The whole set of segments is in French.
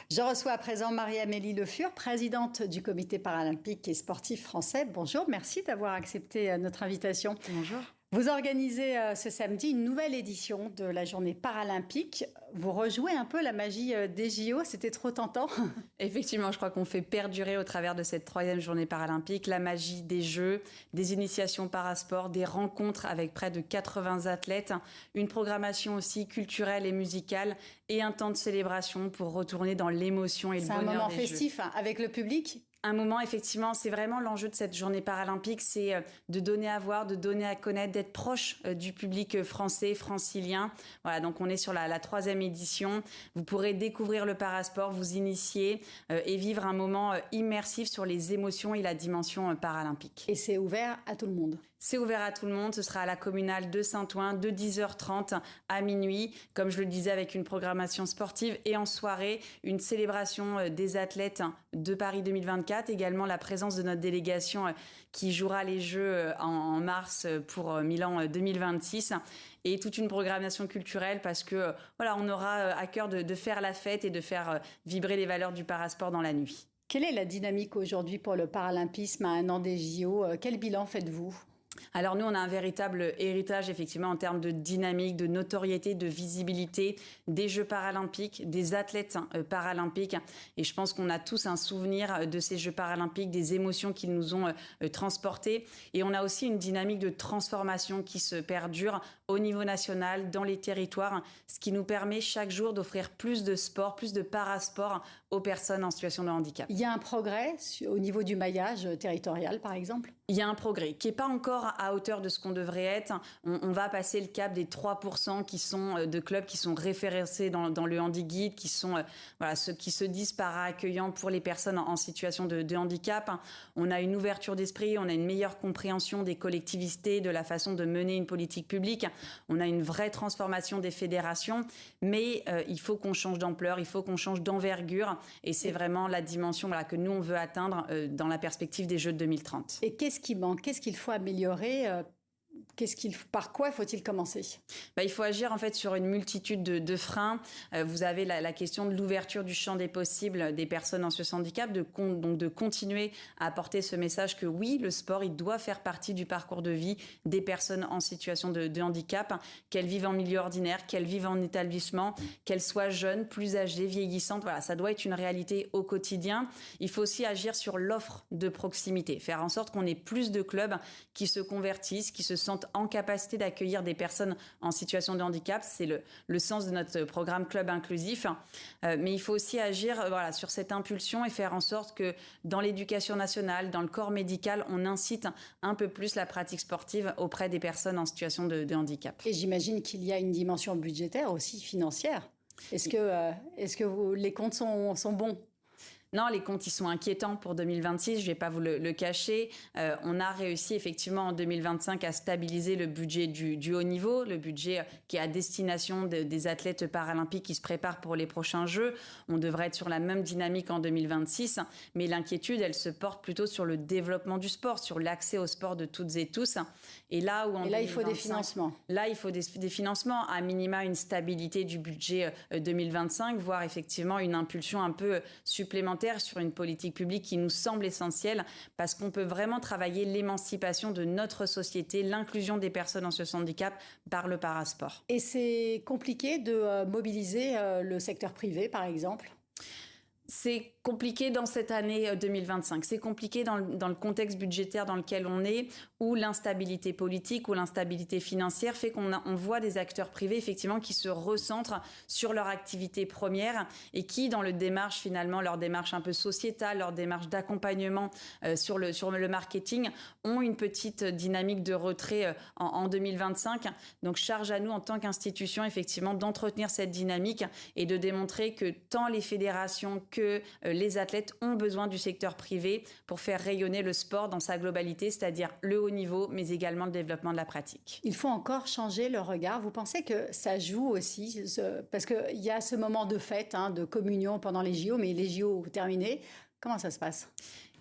Je reçois à présent Marie-Amélie Le Fur, présidente du Comité paralympique et sportif français. Bonjour, merci d'avoir accepté notre invitation. Bonjour. Vous organisez ce samedi une nouvelle édition de la journée paralympique. Vous rejouez un peu la magie des JO, c'était trop tentant. Effectivement, je crois qu'on fait perdurer au travers de cette 3e journée paralympique la magie des Jeux, des initiations parasport, des rencontres avec près de 80 athlètes, une programmation aussi culturelle et musicale et un temps de célébration pour retourner dans l'émotion et le bonheur des Jeux. C'est un moment festif avec le public. Un moment, effectivement, c'est vraiment l'enjeu de cette journée paralympique, c'est de donner à voir, de donner à connaître, d'être proche du public français, francilien. Voilà, donc on est sur la 3e édition. Vous pourrez découvrir le parasport, vous initier et vivre un moment immersif sur les émotions et la dimension paralympique. Et c'est ouvert à tout le monde. C'est ouvert à tout le monde. Ce sera à la communale de Saint-Ouen de 10h30 à minuit. Comme je le disais, avec une programmation sportive et en soirée, une célébration des athlètes de Paris 2024. Également la présence de notre délégation qui jouera les Jeux en mars pour Milan 2026. Et toute une programmation culturelle parce que voilà, on aura à cœur de faire la fête et de faire vibrer les valeurs du parasport dans la nuit. Quelle est la dynamique aujourd'hui pour le paralympisme à un an des JO? Quel bilan faites-vous? Alors nous, on a un véritable héritage effectivement en termes de dynamique, de notoriété, de visibilité des Jeux paralympiques, des athlètes paralympiques. Et je pense qu'on a tous un souvenir de ces Jeux paralympiques, des émotions qu'ils nous ont transportées. Et on a aussi une dynamique de transformation qui se perdure au niveau national, dans les territoires, ce qui nous permet chaque jour d'offrir plus de sport, plus de parasport aux personnes en situation de handicap. Il y a un progrès au niveau du maillage territorial, par exemple? Il y a un progrès qui n'est pas encore à hauteur de ce qu'on devrait être. On va passer le cap des 3% qui sont de clubs qui sont référencés dans le HandiGuide, qui sont voilà ceux qui se disent para-accueillants pour les personnes en situation de handicap. On a une ouverture d'esprit, on a une meilleure compréhension des collectivités, de la façon de mener une politique publique. On a une vraie transformation des fédérations, mais il faut qu'on change d'ampleur, il faut qu'on change d'envergure, et c'est vraiment la dimension que nous on veut atteindre dans la perspective des Jeux de 2030. Et qu'est-ce qui manque? Qu'est-ce qu'il faut améliorer? Par quoi faut-il commencer? Il faut agir en fait sur une multitude de freins. Vous avez la question de l'ouverture du champ des possibles des personnes en situation de handicap, donc de continuer à apporter ce message que oui, le sport, il doit faire partie du parcours de vie des personnes en situation de handicap, qu'elles vivent en milieu ordinaire, qu'elles vivent en établissement, qu'elles soient jeunes, plus âgées, vieillissantes. Voilà, ça doit être une réalité au quotidien. Il faut aussi agir sur l'offre de proximité, faire en sorte qu'on ait plus de clubs qui se convertissent, qui se sentent en capacité d'accueillir des personnes en situation de handicap. C'est le sens de notre programme Club Inclusif. Mais il faut aussi agir sur cette impulsion et faire en sorte que dans l'éducation nationale, dans le corps médical, on incite un peu plus la pratique sportive auprès des personnes en situation de handicap. Et j'imagine qu'il y a une dimension budgétaire aussi financière. Est-ce que les comptes sont bons? Non, les comptes, ils sont inquiétants pour 2026, je vais pas vous le cacher. On a réussi effectivement en 2025 à stabiliser le budget du haut niveau, le budget qui est à destination des athlètes paralympiques qui se préparent pour les prochains Jeux. On devrait être sur la même dynamique en 2026, mais l'inquiétude, elle se porte plutôt sur le développement du sport, sur l'accès au sport de toutes et tous. Et là, il faut des financements. Là, il faut des financements, à minima une stabilité du budget 2025, voire effectivement une impulsion un peu supplémentaire sur une politique publique qui nous semble essentielle parce qu'on peut vraiment travailler l'émancipation de notre société, l'inclusion des personnes en situation de handicap par le parasport. Et c'est compliqué de mobiliser le secteur privé, par exemple? C'est compliqué dans cette année 2025. C'est compliqué dans le contexte budgétaire dans lequel on est, où l'instabilité politique ou l'instabilité financière fait qu'on voit des acteurs privés effectivement qui se recentrent sur leur activité première et qui, dans leur démarche un peu sociétale, leur démarche d'accompagnement sur le marketing, ont une petite dynamique de retrait en 2025. Donc, charge à nous en tant qu'institution effectivement d'entretenir cette dynamique et de démontrer que tant les fédérations que les athlètes ont besoin du secteur privé pour faire rayonner le sport dans sa globalité, c'est-à-dire le haut niveau, mais également le développement de la pratique. Il faut encore changer le regard. Vous pensez que ça joue aussi, parce qu'il y a ce moment de fête, de communion pendant les JO, mais les JO terminés, comment ça se passe?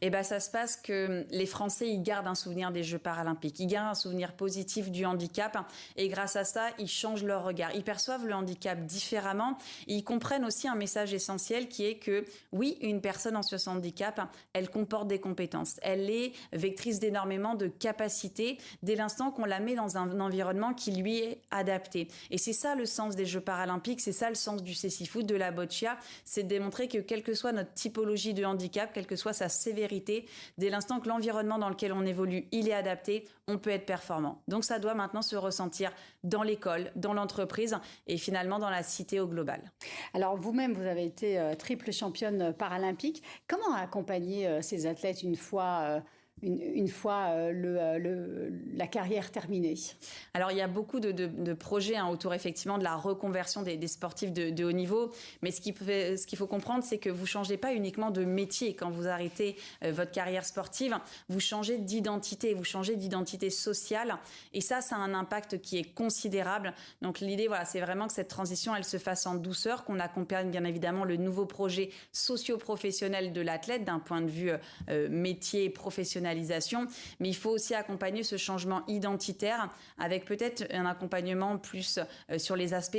Eh ben, ça se passe que les Français, ils gardent un souvenir des Jeux paralympiques. Ils gardent un souvenir positif du handicap. Et grâce à ça, ils changent leur regard. Ils perçoivent le handicap différemment. Et ils comprennent aussi un message essentiel qui est que, oui, une personne en situation de handicap, elle comporte des compétences. Elle est vectrice d'énormément de capacités dès l'instant qu'on la met dans un environnement qui lui est adapté. Et c'est ça le sens des Jeux paralympiques. C'est ça le sens du cécifoot, de la boccia. C'est de démontrer que quelle que soit notre typologie de handicap, quelle que soit sa sévérité, dès l'instant que l'environnement dans lequel on évolue, il est adapté, on peut être performant. Donc ça doit maintenant se ressentir dans l'école, dans l'entreprise et finalement dans la cité au global. Alors vous-même, vous avez été triple championne paralympique. Comment accompagner ces athlètes une fois la carrière terminée? Alors il y a beaucoup de projets autour effectivement de la reconversion des sportifs de haut niveau, mais ce qu'il faut comprendre, c'est que vous changez pas uniquement de métier quand vous arrêtez votre carrière sportive, vous changez d'identité sociale, et ça a un impact qui est considérable. Donc l'idée, voilà, c'est vraiment que cette transition, elle se fasse en douceur, qu'on accompagne bien évidemment le nouveau projet socio-professionnel de l'athlète d'un point de vue métier et professionnalisation, mais il faut aussi accompagner ce changement identitaire avec peut-être un accompagnement plus sur les aspects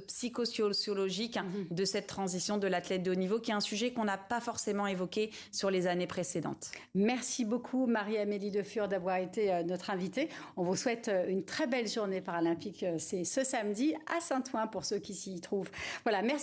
psychosociologiques de cette transition de l'athlète de haut niveau, qui est un sujet qu'on n'a pas forcément évoqué sur les années précédentes. Merci beaucoup Marie-Amélie De Fur d'avoir été notre invitée. On vous souhaite une très belle journée paralympique. C'est ce samedi à Saint-Ouen pour ceux qui s'y trouvent. Voilà, merci.